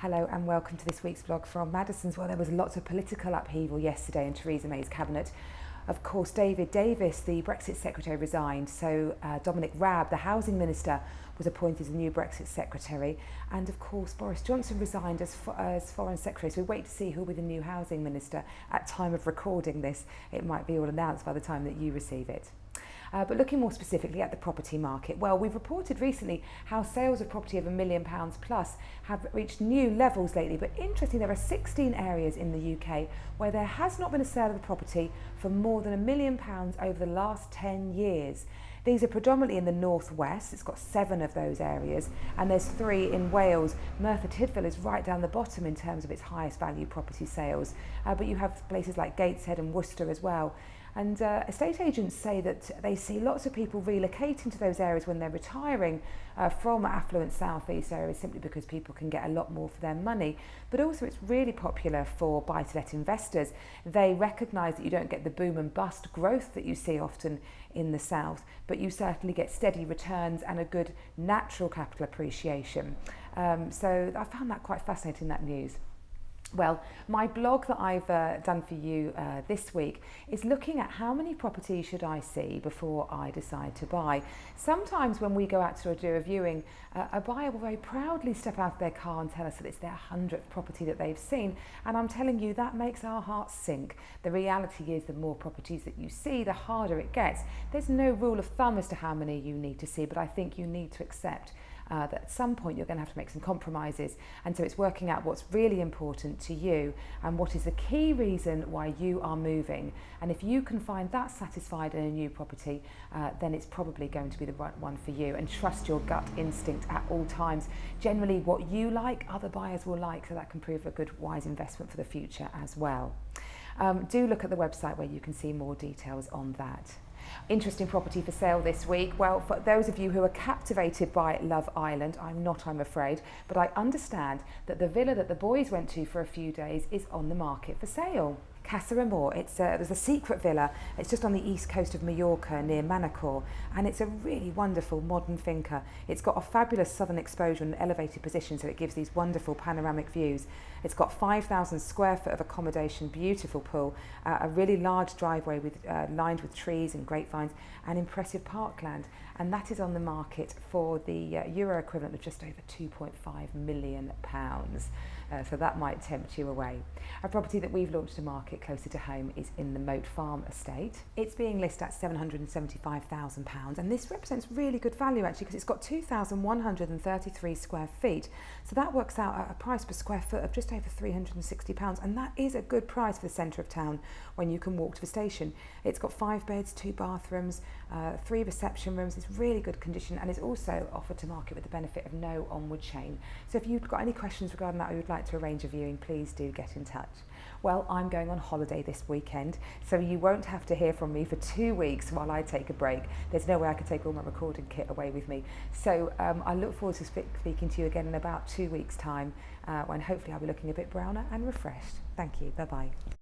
Hello and welcome to this week's vlog from Maddions. Well, there was lots of political upheaval yesterday in Theresa May's cabinet. Of course, David Davis, the Brexit secretary, resigned, so Dominic Raab, the housing minister, was appointed as the new Brexit secretary, and of course Boris Johnson resigned as foreign secretary. So we wait to see who will be the new housing minister at time of recording this. It might be all announced by the time that you receive it. But looking more specifically at the property market, well, we've reported recently how sales of property of £1 million plus have reached new levels lately. But interestingly, there are 16 areas in the UK where there has not been a sale of a property for more than £1 million over the last 10 years. These are predominantly in the northwest. It's got 7 of those areas, and there's 3 in Wales. Merthyr Tydfil is right down the bottom in terms of its highest value property sales, but you have places like Gateshead and Worcester as well. And estate agents say that they see lots of people relocating to those areas when they're retiring from affluent southeast areas, simply because people can get a lot more for their money. But also it's really popular for buy-to-let investors. They recognise that you don't get the boom and bust growth that you see often in the south, but you certainly get steady returns and a good natural capital appreciation. So I found that quite fascinating, that news. Well, my blog that I've done for you this week is looking at how many properties should I see before I decide to buy. Sometimes when we go out to do a viewing, a buyer will very proudly step out of their car and tell us that it's their 100th property that they've seen, and I'm telling you, that makes our hearts sink. The reality is, the more properties that you see, the harder it gets. There's no rule of thumb as to how many you need to see, but I think you need to accept that at some point you're going to have to make some compromises, and so it's working out what's really important to you and what is the key reason why you are moving. And if you can find that satisfied in a new property, then it's probably going to be the right one for you. And trust your gut instinct at all times. Generally what you like, other buyers will like, so that can prove a good, wise investment for the future as well. Do look at the website where you can see more details on that. Interesting property for sale this week. Well, for those of you who are captivated by Love Island, I'm not, I'm afraid, but I understand that the villa that the boys went to for a few days is on the market for sale. Casa Amor, there's a secret villa. It's just on the east coast of Mallorca near Manacor, and it's a really wonderful modern finca. It's got a fabulous southern exposure and elevated position, so it gives these wonderful panoramic views. It's got 5,000 square foot of accommodation, beautiful pool, a really large driveway lined with trees and grapevines, and impressive parkland. And that is on the market for the euro equivalent of just over £2.5 million. So that might tempt you away. A property that we've launched to market closer to home is in the Moat Farm estate. It's being listed at £775,000, and this represents really good value actually, because it's got 2,133 square feet. So that works out at a price per square foot of just over £360, and that is a good price for the centre of town when you can walk to the station. It's got 5 beds, 2 bathrooms, 3 reception rooms. It's really good condition, and it's also offered to market with the benefit of no onward chain. So if you've got any questions regarding that or you'd like to arrange a viewing, please do get in touch. Well, I'm going on holiday this weekend, so you won't have to hear from me for 2 weeks while I take a break. There's no way I could take all my recording kit away with me. So I look forward to speaking to you again in about 2 weeks' time, when hopefully I'll be looking a bit browner and refreshed. Thank you. Bye-bye.